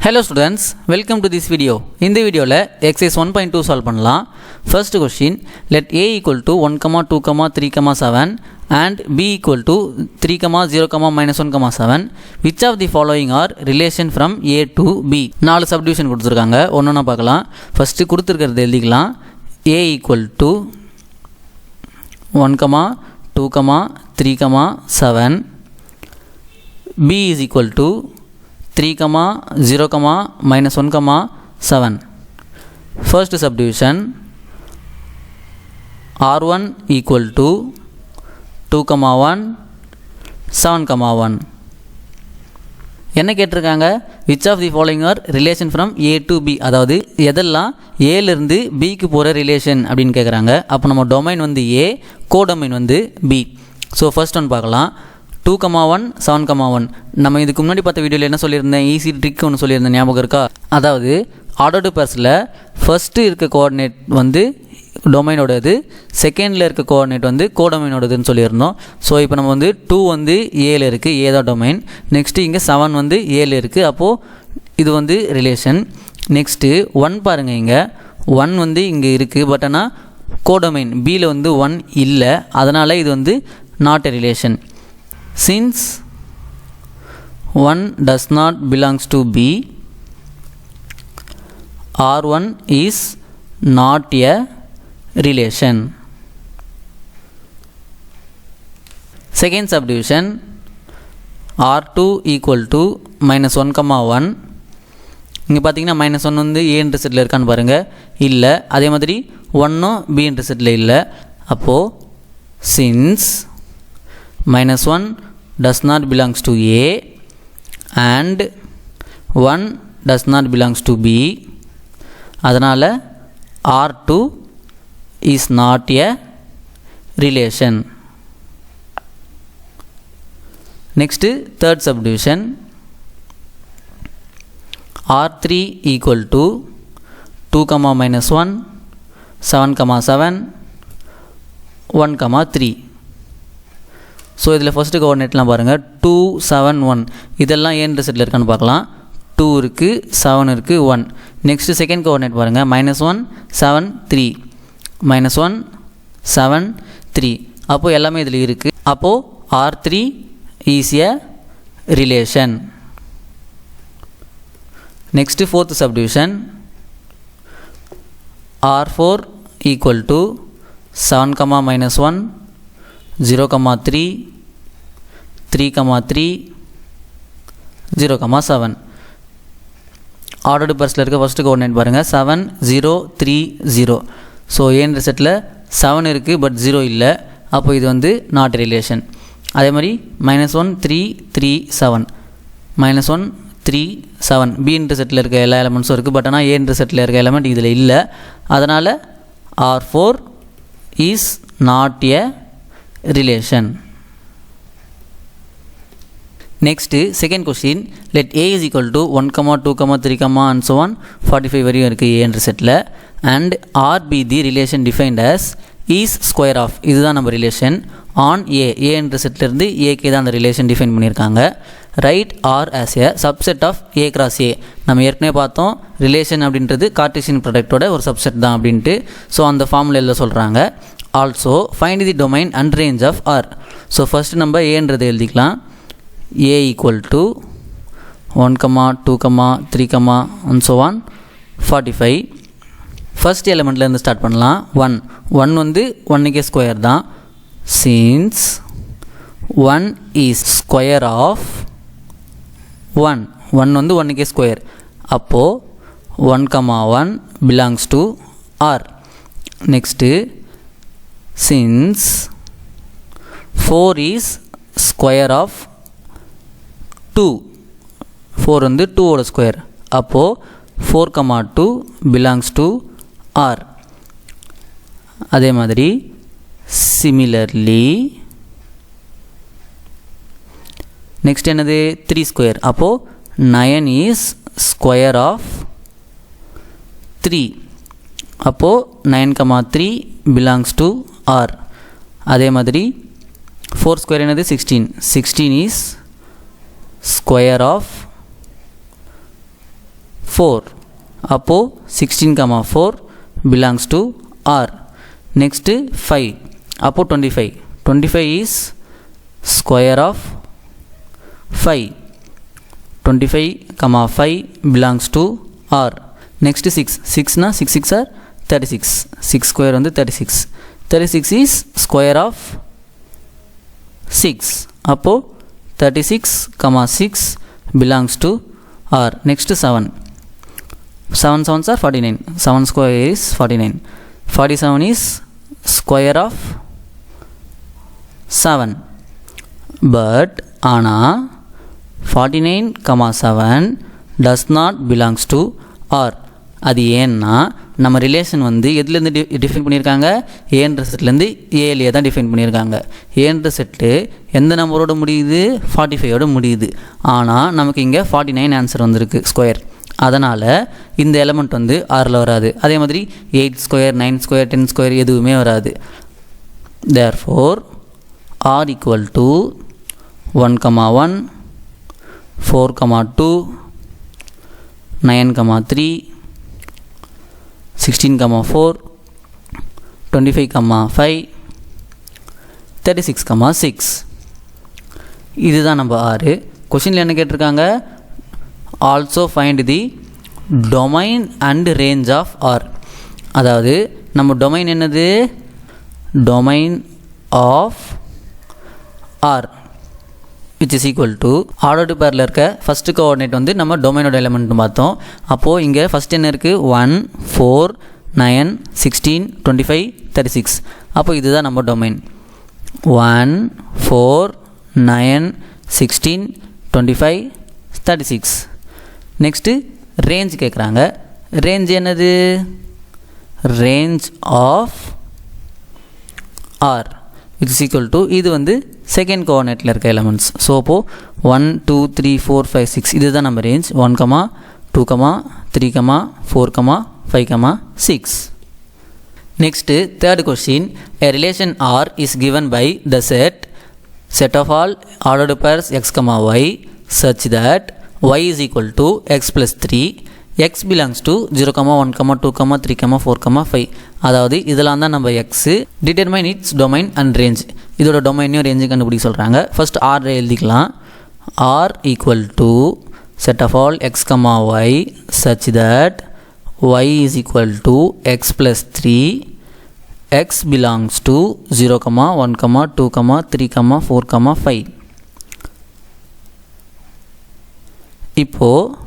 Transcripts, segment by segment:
Hello students, welcome to this video. In the video la exercise 1.2 solve பண்ணலாம். First question, let a equal to 1, 2, 3, 7 and b equal to 3, 0, -1, 7. Which of the following are relation from a to b? 4 subdivision கொடுத்திருக்காங்க. ஒவ்வொண்ணா பார்க்கலாம். First கொடுத்திருக்கிறது எழுதிக்கலாம். a equal to 1, 2, 3, 7. b is equal to 3, 0, -1, 7. First subdivision R1 equal to 2, 1, 7, 1. என்ன கேட்டிருக்காங்க? which of the following are relation from a to b, அதாவது எதெல்லாம் ஏலிருந்து பிக்கு போகிற ரிலேஷன் அப்படின்னு கேட்குறாங்க. அப்போ நம்ம டொமைன் வந்து ஏ, கோடொமைன் வந்து பி. ஸோ ஃபர்ஸ்ட் ஒன் பார்க்கலாம். 2, 1, 7, 1. நம்ம இதுக்கு முன்னாடி பார்த்த வீடியோவில் என்ன சொல்லியிருந்தேன்? ஈஸி ட்ரிக் ஒன்று சொல்லியிருந்தேன், ஞாபகம் இருக்கா? அதாவது ஆர்டர் டு பேர்ஸில் ஃபஸ்ட்டு இருக்க கோஆர்டினேட் வந்து டொமைனோடது, செகண்டில் இருக்க கோஆர்டினேட் வந்து கோடொமைனோடதுன்னு சொல்லியிருந்தோம். ஸோ இப்போ நம்ம வந்து 2 வந்து ஏல இருக்குது, ஏ தான் டொமைன். நெக்ஸ்ட்டு இங்கே 7 வந்து ஏல இருக்குது, அப்போது இது வந்து ரிலேஷன். நெக்ஸ்ட்டு 1 பாருங்கள், இங்கே 1 வந்து இங்கே இருக்குது, பட் ஆனால் கோடொமைன் பியில் வந்து 1 இல்லை, அதனால் இது வந்து not a relation. Since 1 does not belongs to B, R1 is not a relation. Second subdivision R2 equal to -1, 1. இங்கே பார்த்தீங்கன்னா -1 வந்து A இன்டர்செட்டில் இருக்கான்னு பாருங்கள், இல்லை. அதே மாதிரி 1ம் B இன்டர்செட்டில் இல்லை. அப்போது since -1 does not belongs to A and 1 does not belongs to B, அதனால் R2 is not a relation. Next, third subdivision R3 equal to 2, -1, 7, 7, 1, 3. So இதில் ஃபஸ்ட்டு கோஆர்டினேட்லாம் பாருங்கள், 2, 7, 1. இதெல்லாம் ஏ இன்டர்செட்டில் இருக்கான்னு பார்க்கலாம். 2 இருக்குது, 7 இருக்குது, 1. நெக்ஸ்ட்டு செகண்ட் கோஆர்டினேட் பாருங்கள், -1, 7, 3, -1, 7, 3. அப்போது எல்லாமே இதில் இருக்குது. அப்போது R3 is a relation. Next fourth subdivision R4 equal to 7, -1, 0, 3, 3, 3, 0, 7. Ordered பர்ஸில் இருக்க ஃபஸ்ட்டு கோஆர்டினேட் பாருங்கள், 7, 0, 3, 0. ஸோ ஏன்ற செட்டில் 7 இருக்குது, பட் 0 இல்லை. அப்போ இது வந்து நாட் ரிலேஷன். அதே மாதிரி -1, 3, 3, 7, -1, 3, 7. பி இன்டர் செட்டில் இருக்க எல்லா எலமெண்ட்ஸும் இருக்குது, பட் ஆனால் ஏ இன்டர் செட்டில் இருக்க எலமெண்ட் இதில் இல்லை. அதனால் R4 is not a relation. Next, second question, let a is equal to 1, 2, 3, and so on 45 வரையும் இருக்குது a என்ற settle, and r be the relation defined as is square of, இதுதான் நம்ம relation, on a என்ற செட்டிலிருந்து ஏக்கு தான் அந்த relation define பண்ணியிருக்காங்க. Right R as a subset of a cross a. நம்ம ஏற்கனவே பார்த்தோம், ரிலேஷன் அப்படின்றது கார்ட்டீசியன் ப்ராடக்டோட ஒரு சப்செட் தான் அப்படின்ட்டு. ஸோ அந்த ஃபார்முலையில் சொல்கிறாங்க. Also find the domain and range of R. So first நம்ம ஏன்றது எழுதிக்கலாம். a equal to 1, 2, 3, and so on 45. First எலிமெண்ட்லேருந்து ஸ்டார்ட் பண்ணலாம். 1 வந்து 1க்கே ஸ்கொயர் தான். சின்ஸ் 1 இஸ் ஸ்கொயர் ஆஃப் 1 வந்து 1க்கே ஸ்கொயர், அப்போது 1, 1 belongs to R. Next since 4 is square of 2, 4 வந்து 2 ஓட ஸ்கொயர், அப்போது 4, 2 belongs to R. அதே மாதிரி similarly நெக்ஸ்ட் என்னது 3 ஸ்கொயர், அப்போது 9 is square of 3, அப்போது 9, 3 belongs to R. அதே மாதிரி 4 ஸ்கொயர் என்னது 16 is square of 4. அப்போ 16, 4 belongs to R. Next 5. அப்போ 25. 25 is square of 5. 25, 5 belongs to R. Next 6. 6 na 6 6 are 36. 6 square வந்து 36. 36 is square of 6. அப்போ 36, 6 belongs to R. Next 7. 7 7s are 49. 7 square is 49. 47 is square of 7. But ஆனா 49, 7 does not belongs to R. அது ஏன்னா நம்ம relation வந்து எதுலேருந்து define பண்ணியிருக்காங்க, ஏன்ற செட்லேருந்து ஏலியே தான் டிஃபைன் பண்ணியிருக்காங்க. ஏன்ற செட்டு எந்த நம்பரோடு முடியுது, 45ஓடு முடியுது. ஆனால் நமக்கு இங்கே 49 ஆன்சர் வந்திருக்கு ஸ்கொயர். அதனால் இந்த எலமெண்ட் வந்து ஆறில் வராது. அதே மாதிரி 8 ஸ்கொயர், 9 ஸ்கொயர், 10 ஸ்கொயர் எதுவுமே வராது. Therefore R equal to 1, 1, 4, 2, 9, 3, 16, 4, 25, 5, 36, 6. இதுதான் நம்ம ஆறு. கொஷினில் என்ன கேட்டிருக்காங்க, also find the domain and range of R. அதாவது நம்ம டொமைன் என்னது, domain of R which is equal to ordered பேரில் இருக்க ஃபஸ்ட்டு கோஆர்டினேட் வந்து நம்ம டொமைனோட எலிமெண்ட் பார்த்தோம். அப்போது இங்கே ஃபஸ்ட் என்ன இருக்குது, 1, 4, 9, 16, 25, 36. அப்போ இதுதான் நம்ம டொமைன். 1, 4, 9, 16, 25, 36. நெக்ஸ்ட்டு ரேஞ்ச் கேட்குறாங்க. ரேஞ்ச் என்னது, range of R which is equal to இது வந்து செகண்ட் கோஆர்டினேட்டில் இருக்க எலமெண்ட்ஸ். ஸோ அப்போது 1, 2, 3, 4, 5, 6 இதுதான் நம்ம range. 1, 2, 3, 4, 5, 6. Next third question, a relation R is given by the set of all ordered pairs x, y such that y is equal to x plus 3, x belongs to 0, 1, 2, 3, 4, 5. அதாவது இதெல்லாம் தான் நம்ம x. Determine its domain and range. இதோட டொமைனையும் range கண்டுபிடிக்க சொல்கிறாங்க. First R எழுதிக்கலாம். R equal to set of all x, y such that y is equal to x plus 3, x belongs to 0, 1, 2, 3, 4, 5. இப்போது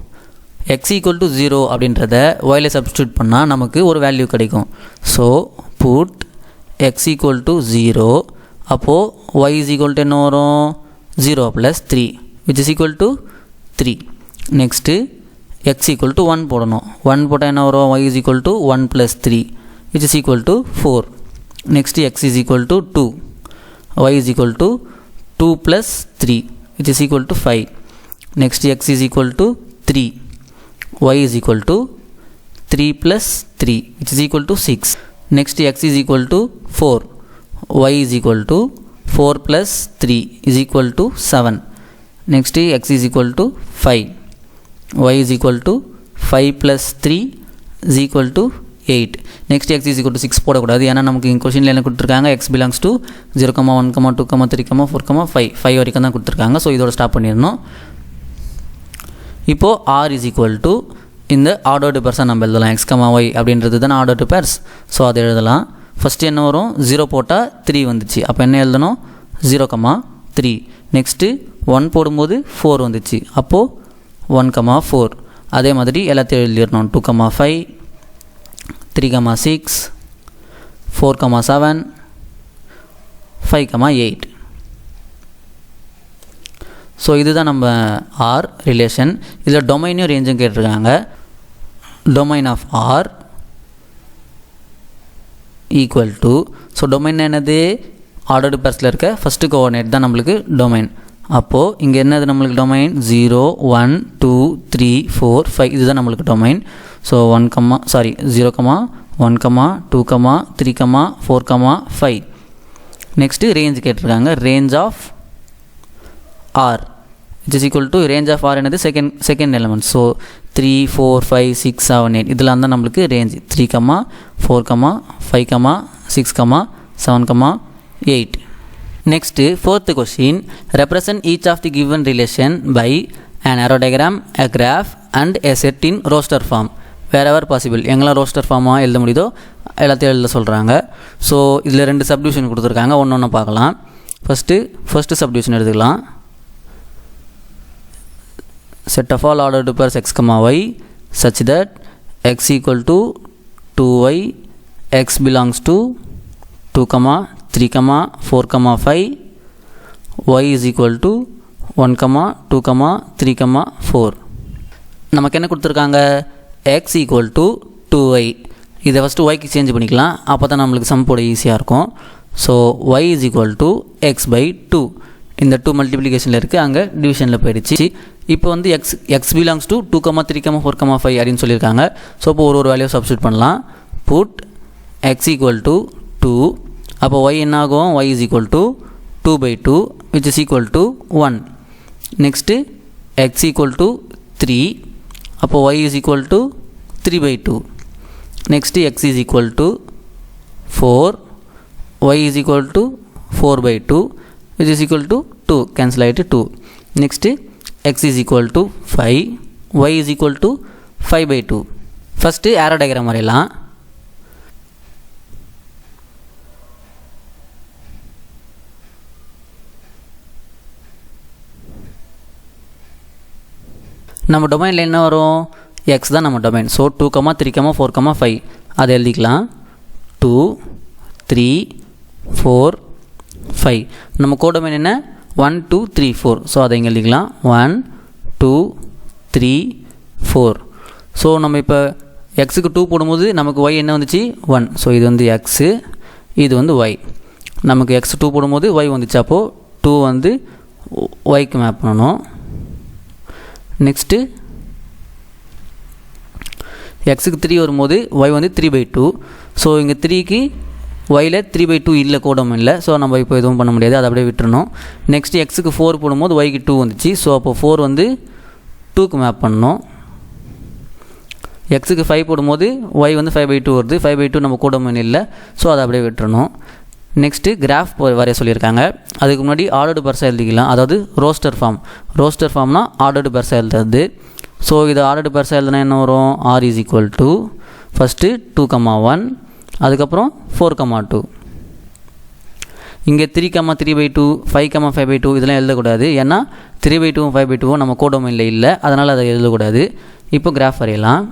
x equal to 0 அப்படின்றத yல substitute பண்ணால் நமக்கு ஒரு வேல்யூ கிடைக்கும். So put x equal to 0. அப்போது y is equal to என்ன வரும், 0 plus 3 which is equal to 3. Next x equal to 1 போடணும். 1 போட்டால் என்ன வரும், y is equal to 1 plus 3 which is equal to 4. Next x is equal to 2. y is equal to 2 plus 3 which is equal to 5. Next x is equal to 3. Y is equal to 3 plus 3 which is equal to 6. Next x is equal to 4. Y is equal to 4 plus 3 is equal to 7. Next x is equal to 5. Y is equal to 5 plus 3 is equal to 8. Next x is equal to 6 போடக்கூடாது. ஏன்னா நமக்கு இந்த கொஷினில் என்ன கொடுத்துருக்காங்க, x belongs to 0, 1, 2, 3, 4, 5 வரைக்கும் தான் கொடுத்துருக்காங்க. ஸோ இதோட ஸ்டாப் பண்ணிடணும். இப்போது r is equal to இந்த ஆர்டர்டு பேர்ஸாக நம்ம எழுதலாம். x, y அப்படின்றது தான் ஆர்டர்டு பேர்ஸ். ஸோ அதை எழுதலாம். ஃபஸ்ட்டு என்ன வரும், 0 போட்டால் 3 வந்துச்சு. அப்போ என்ன எழுதணும், 0, 3. நெக்ஸ்ட்டு 1 போடும்போது 4 வந்துச்சு. அப்போது 1, 4. அதே மாதிரி எல்லாத்தையும் எழுதிடணும். 2, 5, 3, 6, 4, 7, 5, 8. ஸோ இதுதான் நம்ம ஆர் ரிலேஷன். இதில் டொமைனையும் ரேஞ்சும் கேட்டிருக்காங்க. Domain of R equal to, so domain என்னது, ஆர்டர்டு பேர்ஸில் இருக்க ஃபஸ்ட்டு கோஆர்டினேட் தான் நம்மளுக்கு டொமைன். அப்போது இங்கே என்னது நம்மளுக்கு டொமைன், 0, 1, 2, 3, 4, 5 இதுதான் நம்மளுக்கு டொமைன். ஸோ 0, 1, 2, 3, 4, 5. நெக்ஸ்ட்டு ரேஞ்ச் கேட்டிருக்காங்க. Range of R which is equal to range of R என்னது செகண்ட் எலமெண்ட். ஸோ 3 4 5 6 7 8 இதெல்லாம் தான் நம்மளுக்கு range 3 4 5 6 7 8. Next, fourth question, represent each of the given relation by an arrow diagram, a graph and a set in roster form. Wherever possible, எங்கெல்லாம் roster form எழுத முடியுதோ எல்லாத்தையும் எழுத சொல்கிறாங்க. ஸோ இதில் 2 சப்டிவிஷன் கொடுத்துருக்காங்க, ஒன்று பார்க்கலாம். ஃபஸ்ட்டு சப்டிவிஷன் எடுத்துக்கலாம். Set of all ordered pairs x, y such that x equal to 2y, x belongs to 2, 3, 4, 5, y is equal to 1, 2, 3, 4. நமக்கு என்ன கொடுத்துருக்காங்க? x equal to 2y. இதை ஃபஸ்ட்டு yக்கு சேஞ்ச் பண்ணிக்கலாம், அப்போ தான் நம்மளுக்கு சம் போட ஈஸியாக இருக்கும். So y is equal to x by 2. இந்த 2 மல்டிப்ளிகேஷனில் இருக்குது, அங்கே டிவிஷனில் போயிடுச்சு. இப்போ வந்து x belongs to 2, 3, 4, 5 அப்படின்னு சொல்லியிருக்காங்க. ஸோ இப்போ ஒரு வேல்யூ சப்ஸ்டியூட் பண்ணலாம். Put x equal to 2. அப்போ y என்ன ஆகும்? y is equal to 2 by 2 which is equal to 1. Next x equal to 3. அப்போ y is equal to 3 by 2. Next x is equal to 4. y is equal to 4 by 2 which is equal to 2. Cancel ஆகிட்டு 2. Next x is equal to 5. y is equal to 5 by 2. First arrow diagram வரையலாம். நம்ம டொமைனில் என்ன வரும்? X தான் நம்ம domain. So 2, 3, 4, 5 அதை எழுதிக்கலாம். 2, 3, 4, 5. நம்ம கோடொமைன் என்ன? 1, 2, 3, 4. ஸோ அதை இங்கே எழுதிக்கலாம். 1, 2, 3, 4. ஸோ நம்ம இப்போ எக்ஸுக்கு 2 போடும்போது நமக்கு y என்ன வந்துச்சு? 1. ஸோ இது வந்து எக்ஸு, இது வந்து y. நமக்கு எக்ஸ் 2 போடும்போது y வந்துச்சு. அப்போது 2 வந்து yக்கு மேப் பண்ணணும். நெக்ஸ்ட்டு எக்ஸுக்கு 3 வரும்போது y வந்து 3 by 2. ஸோ இங்கே 3க்கு yயில் 3 by 2 இல்லை, கோடம் இல்லை. ஸோ நம்ம இப்போ எதுவும் பண்ண முடியாது, அதை அப்படியே விட்டுறணும். நெக்ஸ்ட்டு எக்ஸுக்கு 4 போடும்போது yக்கு 2 வந்துச்சு. ஸோ அப்போ 4 வந்து 2க்கு மேப் பண்ணணும். எக்ஸுக்கு 5 போடும்போது y வந்து 5 by 2 வருது. 5 by 2 நம்ம கோடம் இல்லை, ஸோ அதை அப்படியே விட்டுறணும். நெக்ஸ்ட்டு கிராஃப் வரைய சொல்லியிருக்காங்க. அதுக்கு முன்னாடி ஆர்டர்டு பெர்ஸாக எழுதிக்கலாம், அதாவது ரோஸ்டர் ஃபார்ம்னா ஆர்டர்டு பெர்ஸாக எழுதுறது. ஸோ இது ஆர்டர்டு பெர்ஸாக எழுதுனா என்ன வரும்? r is equal to first 2, 1, அதுக்கப்புறம் 4, 2. இங்கே 3, 3 by 2, 5, 5 by 2 இதெல்லாம் எழுதக்கூடாது. ஏன்னா 3 by 2, 5 by 2 நம்ம கோடொமைனில் இல்லை, அதனால் அதை எழுதக்கூடாது. இப்போ கிராஃப் வரையலாம்.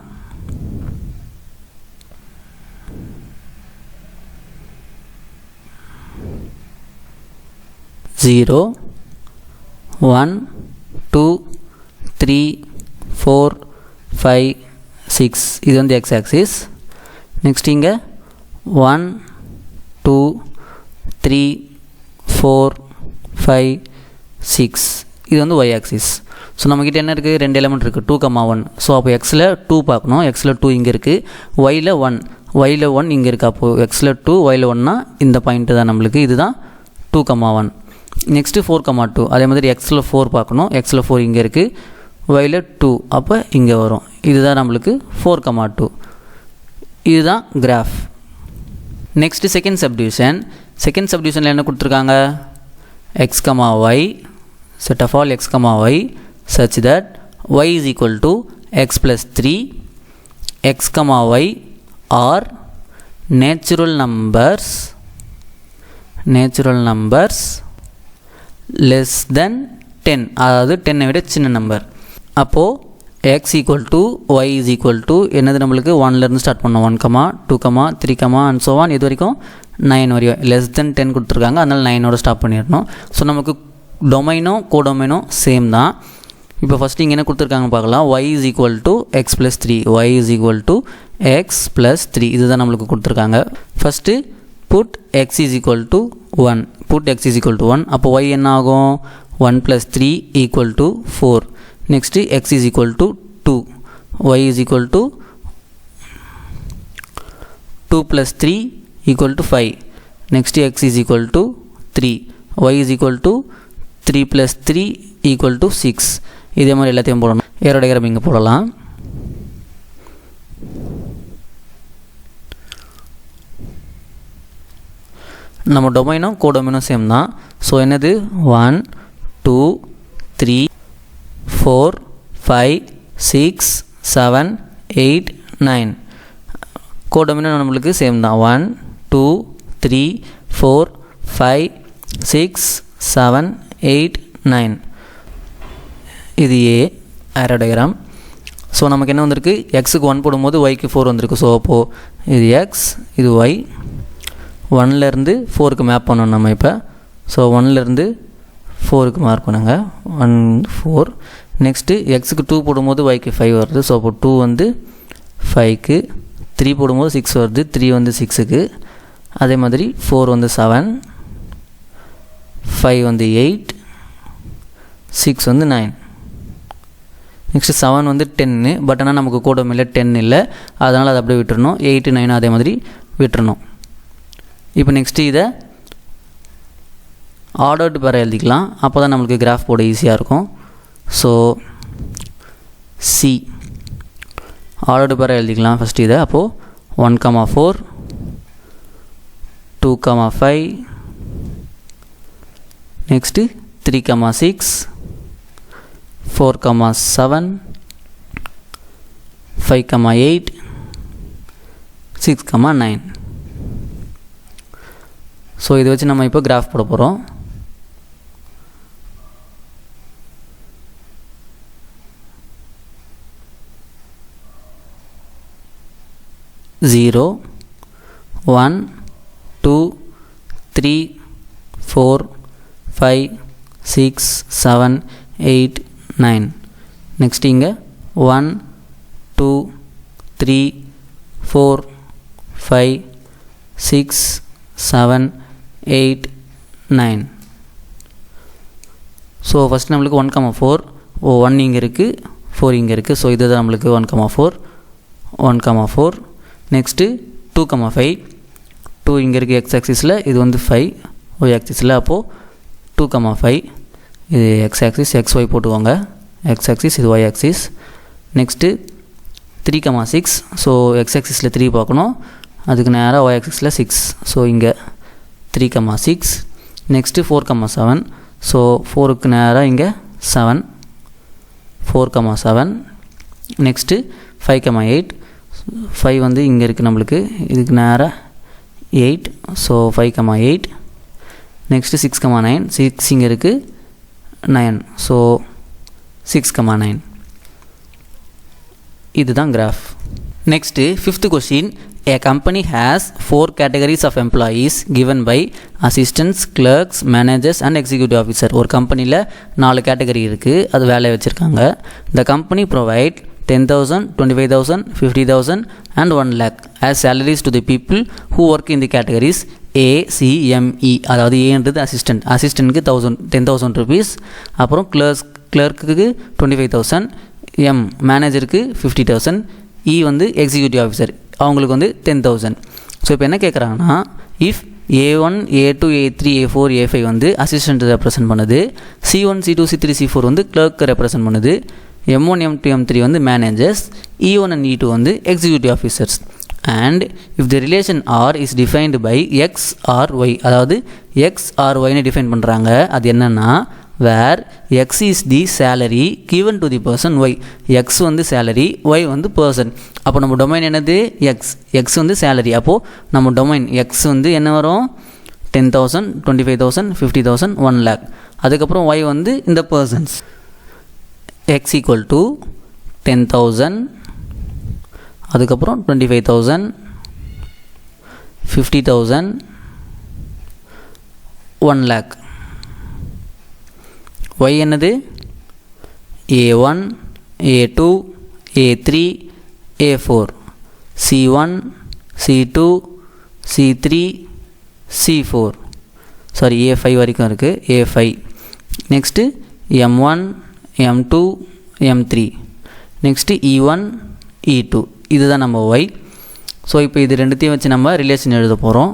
Zero, 1, 2, 3, 4, 5, 6. இது வந்து x axis. நெக்ஸ்ட் இங்கே 1, 2, 3, 4, 5, 6. இது வந்து y axis. ஸோ நம்மக்கிட்ட என்ன இருக்குது? 2 எலிமெண்ட் இருக்குது, 2, 1. ஸோ அப்போ எக்ஸில் 2 பார்க்கணும். எக்ஸில் 2 இங்கே இருக்குது, yயில் 1 இங்கே இருக்குது. அப்போது எக்ஸில் 2, yயில் 1னா இந்த பாயிண்ட்டு தான் நம்மளுக்கு. இதுதான் 2, 1. நெக்ஸ்ட்டு 4, 2. அதே மாதிரி எக்ஸில் 4 பார்க்கணும். எக்ஸில் 4 இங்கே இருக்குது, yயில் 2 அப்போ இங்கே வரும். இதுதான் நம்மளுக்கு 4, 2. இதுதான் கிராஃப். நெக்ஸ்ட்டு செகண்ட் சப்டிவிஷனில் என்ன கொடுத்துருக்காங்க? x, y, set of all x, y such that y is equal to x plus 3. x, y are natural numbers less than 10, அதாவது 10 விட சின்ன நம்பர். அப்போது x equal to y is equal to என்னது? நம்மளுக்கு 1லேருந்து start பண்ணோம். 1, 2, 3, and so on இது வரைக்கும் 9 வரையும். லெஸ் தென் 10 கொடுத்துருக்காங்க, அதனால் 9ஓட ஸ்டாப் பண்ணிடணும். ஸோ நமக்கு டொமைனும் கோடொமைனும் சேம் தான். இப்போ ஃபஸ்ட்டு இங்கே என்ன கொடுத்துருக்காங்கன்னு பார்க்கலாம். y is equal to x plus 3. y is equal to x plus 3 இதுதான் நம்மளுக்கு கொடுத்துருக்காங்க. First put x is equal to 1. Put x is equal to 1. அப்போ y என்ன ஆகும்? 1 plus 3 equal to 4. Next x is equal to 2. y is equal to 2 plus 3 equal to 5. Next x is equal to 3. y is equal to 3 plus 3 equal to 6. இதே மாதிரி எல்லாத்தையும் போடணும். Aero diagram இங்கே போடலாம். நம்ம டொமைனும் கோடொமைனும் சேம் தான். ஸோ என்னது 1 2 3 4 5 6 7 8 9 கோடொமைனும் நம்மளுக்கு சேம் தான். 1 2 3 4 5 6 7 8 9 இது ஏ ஆரோ டயக்ராம். ஸோ நமக்கு என்ன வந்திருக்கு, எக்ஸுக்கு 1 போடும்போது ஒய்க்கு 4 வந்திருக்கு. ஸோ அப்போது இது எக்ஸ் இது ஒய், 1லேருந்து 4க்கு மேப் பண்ணணும் நம்ம இப்போ. ஸோ 1லேருந்து 4க்கு மார்க் பண்ணுங்க, 1 4. நெக்ஸ்ட்டு எக்ஸுக்கு 2 போடும்போது ஒய்க்கு 5 வருது. ஸோ அப்போ 2 வந்து 5க்கு, 3 போடும்போது 6 வருது, 3 வந்து 6க்கு. அதே மாதிரி 4 வந்து 7, 5 வந்து 8, 6 வந்து 9. நெக்ஸ்ட்டு 7 வந்து 10, பட் ஆனால் நமக்கு கோடொமைனில் 10 இல்லை, அதனால் அதை அப்படியே விட்டுறணும். 8 9 அதே மாதிரி விட்டுறணும். இப்போ நெக்ஸ்ட்டு இதை ஆர்டர்டு பேர எழுதிக்கலாம், அப்போ தான் நம்மளுக்கு கிராஃப் போட ஈஸியாக இருக்கும். ஸோ சி ஆர்டர்டு பேர எழுதிக்கலாம் ஃபஸ்ட்டு இதை. அப்போது 1 4 2 5 நெக்ஸ்ட்டு 3 6 4 7 5 8 6 9. ஸோ இதை வச்சு நம்ம இப்போ கிராஃப் போட போகிறோம். ஜீரோ 1 2 3 4 5 6 7 8 9. நெக்ஸ்ட் இங்கே 1 2 3 4 5 6 7 8 9. ஸோ ஃபஸ்ட் நம்மளுக்கு 1 4 1 இங்கே இருக்குது, 4 இங்கே இருக்குது. ஸோ இதுதான் நம்மளுக்கு 1 4 1 4. நெக்ஸ்ட்டு 2 5 2 இங்கே இருக்குது எக்ஸ் ஆக்சிஸில், இது வந்து 5 ஒய் ஆக்சிஸில். அப்போது 2 5 இது எக்ஸ் ஆக்சிஸ், எக்ஸ் ஒய் போட்டுவாங்க, எக்ஸ் ஆக்சிஸ் இது Y axis. Next 3 6. So X ஆக்சிஸில் 3 பார்க்கணும், அதுக்கு நேராக ஒய் ஆக்சிஸில் 6. ஸோ இங்கே 3 6. நெக்ஸ்ட்டு 4 7. ஸோ 4க்கு நேராக இங்கே 7, 4 7. நெக்ஸ்ட்டு 5 8. 5 வந்து இங்கே இருக்குது நம்மளுக்கு, இதுக்கு நேராக 8. ஸோ 5 8. நெக்ஸ்ட்டு 6 9. 6 இங்கே இருக்குது, 9. ஸோ 6 9. இதுதான் graph. Next 5th question. A company has 4 categories of employees given by assistants, clerks, managers and executive officer. ஒரு கம்பெனியில் 4 கேட்டகரி இருக்குது, அது வேலையை வச்சுருக்காங்க. The company provide 10,000, 25,000, 50,000 and 1 lakh as salaries to the people who work in the categories A, C, M, E. அதாவது ஏன்றது assistant, அசிஸ்டண்ட்டுக்கு 10,000 rupees. அப்புறம் கிளர்க்குக்கு 25,000, M மேனேஜருக்கு 50,000, இ வந்து எக்ஸிக்யூட்டிவ் ஆஃபீஸர் அவங்களுக்கு வந்து 10,000. ஸோ இப்போ என்ன கேட்குறாங்கன்னா, if A1, A2, A3, A4, A5 வந்து அசிஸ்டண்ட் ரெப்ரசன்ட் பண்ணுது, C1, C2, C3, C4 வந்து கிளர்க்கு ரெப்ரசன்ட் பண்ணுது, M1, M2, M3 வந்து மேனேஜர்ஸ், E1 and E2 வந்து executive officers. And if the relation R is defined by X R Y, அதாவது X R ஒய்னு define பண்ணுறாங்க. அது என்னென்னா, where X is the salary given to the person Y. X வந்து salary, Y வந்து person. அப்போ நம்ம டொமைன் என்னது, எக்ஸ். எக்ஸ் வந்து சேலரி. அப்போது நம்ம டொமைன் எக்ஸ் வந்து என்ன வரும், 10,000, 25,000, 50,000, 1 lakh. அதுக்கப்புறம் ஒய் வந்து இந்த பர்சன்ஸ். எக்ஸ் ஈக்குவல் டு 10,000, அதுக்கப்புறம் 25,000, 50,000, 1 lakh. y என்னது, A1, A2, A3, A4, C1, C2, C3, C4, sorry A5 வரைக்கும் இருக்குது, A5. Next M1, M2, M3. Next E1, E2. இதுதான் நம்ம y. ஸோ இப்போ இது ரெண்டுத்தையும் வச்சு நம்ம ரிலேஷன் எழுத போகிறோம்.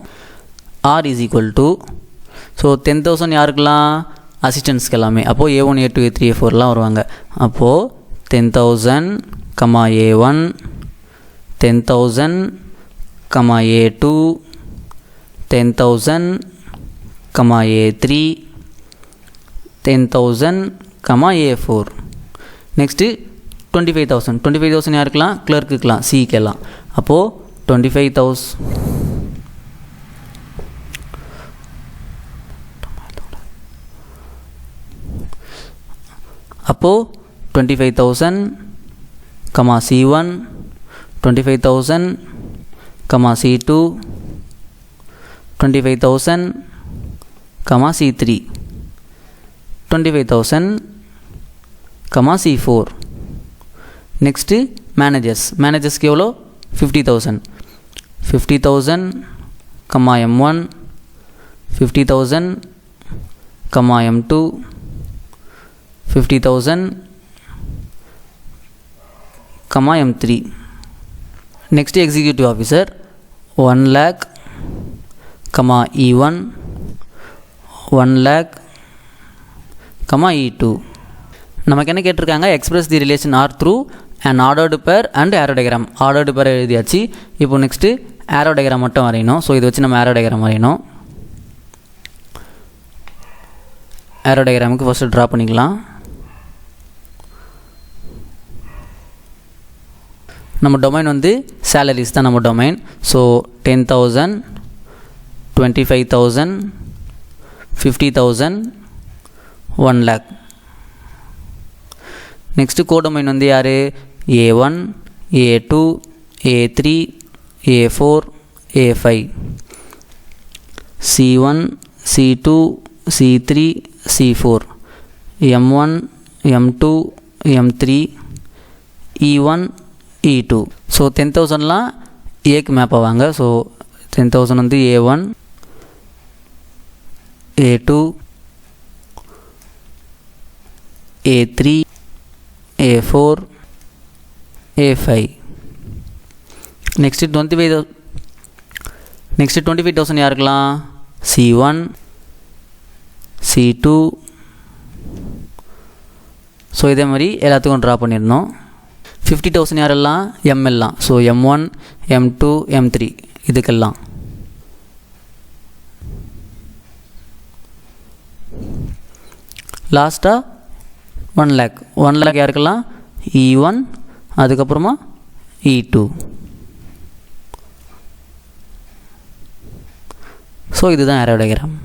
R is equal to, so 10,000 யாருக்கெல்லாம், அசிஸ்டன்ஸ்க்கு எல்லாமே. அப்போது A1, A2, A3, A4லாம் வருவாங்க. அப்போது 10,000, A1, 10,000, A2, 10,000, comma A3 10,000 comma A4. Next 25,000 யாருக்கெல்லாம் கிளர்க்குக்கலாம் சிக்கெல்லாம். அப்போது 25,000 அப்போது 25,000 comma C1 25,000 comma C2 25,000 comma C3 25,000 comma C4. Next மேனேஜர்ஸ்க்கு எவ்வளோ 50,000 comma M1 50,000 comma M2 50,000 comma M3. Next executive officer 1 lakh comma E1 1 lakh comma E2. நமக்கு என்ன கேட்டிருக்காங்க, express the relation R through and ordered pair and arrow diagram. Ordered pair எழுதியாச்சு. இப்போ next aero diagram மட்டும் வரையணும். So இதை வச்சு நம்ம ஏரோ டயக்ராம் வரையணும். ஏரோ டயக்ராமுக்கு ஃபஸ்ட்டு ட்ரா பண்ணிக்கலாம். நம்ம டொமைன் வந்து சேலரிஸ் தான் நம்ம domain. So 10,000 25,000 50,000 1 lakh. Next codomain வந்து யார், A1 A2 A3 A4 A5 C1 C2 C3 C4 M1 M2 M3 E1 E2. So 10,000லாம் ஏக்கு மேப் ஆவாங்க. ஸோ 10,000 வந்து A1 A2 A3 A4 A5. Next 25,000 யாருக்கலாம், C1 C2. So இதே மாதிரி எல்லாத்துக்கும் draw பண்ணிடணும். 50,000 யாரெல்லாம், எம்எல்லாம். ஸோ M1 M2 M3 இதுக்கெல்லாம். லாஸ்ட்டாக 1 lakh யாருக்கெல்லாம், E1 அதுக்கப்புறமா E2. ஸோ இதுதான் ஏரோ டயக்ராம்.